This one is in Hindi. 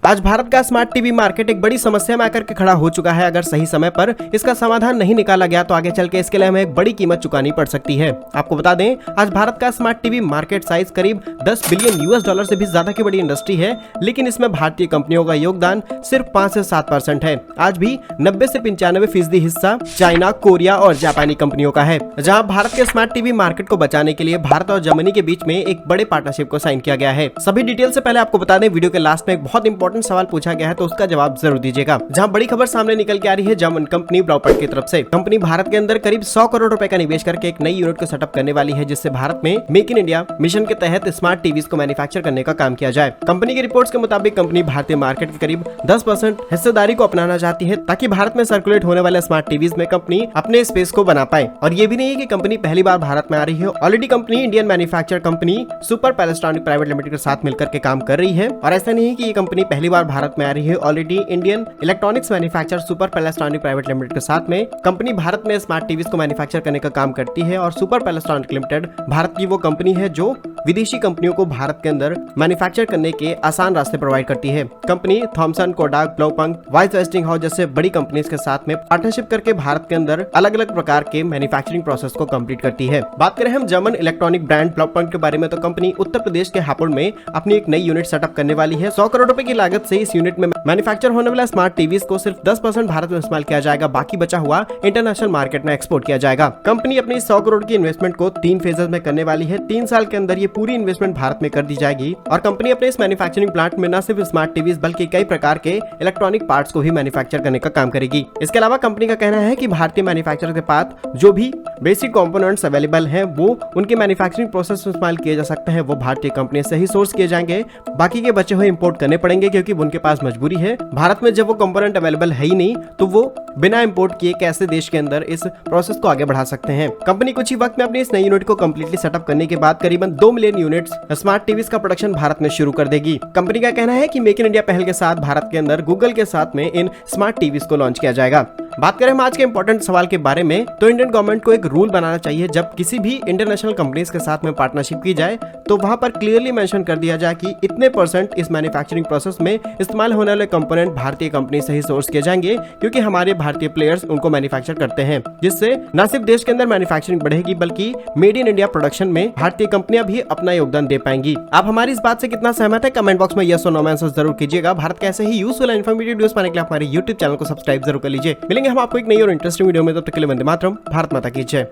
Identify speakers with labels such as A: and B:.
A: आज भारत का स्मार्ट टीवी मार्केट एक बड़ी समस्या में आकर के खड़ा हो चुका है। अगर सही समय पर इसका समाधान नहीं निकाला गया तो आगे चल के इसके लिए हमें एक बड़ी कीमत चुकानी पड़ सकती है। आपको बता दें, आज भारत का स्मार्ट टीवी मार्केट साइज करीब 10 बिलियन यूएस डॉलर से भी ज्यादा की बड़ी इंडस्ट्री है, लेकिन इसमें भारतीय कंपनियों का योगदान सिर्फ 5 से 7% है। आज भी 90 से 95% हिस्सा चाइना, कोरिया और जापानी कंपनियों का है। जहां भारत के स्मार्ट टीवी मार्केट को बचाने के लिए भारत और जर्मनी के बीच में एक बड़े पार्टनरशिप को साइन किया गया है। सभी डिटेल से पहले आपको बता दें, वीडियो के लास्ट में एक बहुत इंपॉर्टेंट सवाल पूछा गया है, तो उसका जवाब जरूर दीजिएगा। जहां बड़ी खबर सामने निकल के आ रही है जर्मन कंपनी ब्लाउपॉइंट की तरफ से। कंपनी भारत के अंदर करीब 100 करोड़ रुपए का निवेश करके एक नई यूनिट को सेटअप करने वाली है, जिससे भारत में मेक इन इंडिया मिशन के तहत स्मार्ट टीवीज को मैन्युफैक्चर करने का काम किया जाए। कंपनी की रिपोर्ट्स के मुताबिक कंपनी भारतीय मार्केट के करीब 10% हिस्सेदारी को अपनाना चाहती है, ताकि भारत में सर्कुलेट होने वाले स्मार्ट टीवीज में कंपनी अपने स्पेस को बना पाए। और ये भी नहीं है कि कंपनी पहली बार भारत में आ रही है। Already company Indian manufacture company super Palestronic private limited के साथ मिलकर के काम कर रही है। और ऐसा नहीं है कि ये कंपनी पहली बार भारत में आ रही है। Already Indian electronics manufacture super Palestronic private limited के साथ में कंपनी भारत में स्मार्ट टीवीज को मैन्युफैक्चर करने का काम करती है। और सुपर पैलेस्ट्रॉनिक लिमिटेड भारत की वो कंपनी है जो विदेशी कंपनियों को भारत के अंदर मैन्युफैक्चर करने के आसान रास्ते प्रोवाइड करती है। कंपनी थॉमसन, कोडाक, ब्लाउपॉइंट, वाइस वेस्टिंग हाउस जैसे बड़ी कंपनीज के साथ में पार्टनरशिप करके भारत के अंदर अलग अलग प्रकार के मैन्युफैक्चरिंग प्रोसेस को कंप्लीट करती है। बात करें हम जर्मन इलेक्ट्रॉनिक ब्रांड ब्लाउपॉइंट के बारे में, तो कंपनी उत्तर प्रदेश के हापुड़ में अपनी एक नई यूनिट सेटअप करने वाली है। 100 करोड़ रुपए की लागत से इस यूनिट में मैन्युफैक्चर होने वाला स्मार्ट टीवीज को सिर्फ 10% भारत में इस्तेमाल किया जाएगा, बाकी बचा हुआ इंटरनेशनल मार्केट में एक्सपोर्ट किया जाएगा। कंपनी अपनी 100 करोड़ की इन्वेस्टमेंट को 3 फेजेस में करने वाली है। 3 साल के अंदर ये पूरी इन्वेस्टमेंट भारत में कर दी जाएगी। और कंपनी अपने इस मैन्युफैक्चरिंग प्लांट में न सिर्फ स्मार्ट टीवीज बल्कि कई प्रकार के इलेक्ट्रॉनिक पार्ट्स को भी मैन्युफैक्चर करने का काम करेगी। इसके अलावा कंपनी का कहना है कि भारतीय मैन्युफैक्चरर के पास जो भी बेसिक कंपोनेंट्स अवेलेबल हैं, वो उनके मैन्युफैक्चरिंग प्रोसेस में इस्तेमाल किए जा सकते हैं, वो भारतीय कंपनी से ही सोर्स किए जाएंगे। बाकी के बचे हुए इंपोर्ट करने पड़ेंगे, क्योंकि उनके पास मजबूरी है। भारत में जब वो कंपोनेंट अवेलेबल है ही नहीं, तो वो बिना इंपोर्ट किए कैसे देश के अंदर इस प्रोसेस को आगे बढ़ा सकते हैं। कंपनी कुछ ही वक्त में अपनी इस नई यूनिट को कंप्लीटली सेटअप करने के बाद करीबन 2 मिलियन यूनिट्स स्मार्ट टीवीज का प्रोडक्शन भारत में शुरू कर देगी। कंपनी का कहना है कि मेक इन इंडिया पहल के साथ भारत के अंदर गूगल के साथ में इन स्मार्ट टीवीज को लॉन्च किया जाएगा। बात करें हम आज के इंपॉर्टेंट सवाल के बारे में, तो इंडियन गवर्नमेंट को एक रूल बनाना चाहिए। जब किसी भी इंटरनेशनल कंपनीज के साथ में पार्टनरशिप की जाए, तो वहां पर क्लियरली मेंशन कर दिया जाए कि इतने % इस मैन्युफैक्चरिंग प्रोसेस में इस्तेमाल होने वाले कंपोनेंट भारतीय कंपनी से ही सोर्स किए जाएंगे, क्योंकि हमारे भारतीय प्लेयर्स उनको मैन्युफैक्चर करते हैं। जिससे न सिर्फ देश के अंदर मैन्युफैक्चरिंग बढ़ेगी, बल्कि मेड इन इंडिया प्रोडक्शन में भारतीय कंपनियां भी अपना योगदान दे पाएंगी। आप हमारी इस बात से कितना सहमत है, कमेंट बॉक्स में यस और नो में आंसर जरूर कीजिएगा। भारत के ऐसे ही यूजफुल एंड इन्फॉर्मेटिव वीडियोस पाने के लिए हमारे YouTube चैनल को सब्सक्राइब जरूर कर लीजिए। मिलेंगे हम आपको एक नई और इंटरेस्टिंग वीडियो में, तब तक के लिए वंदे मातरम। भारत माता की जय।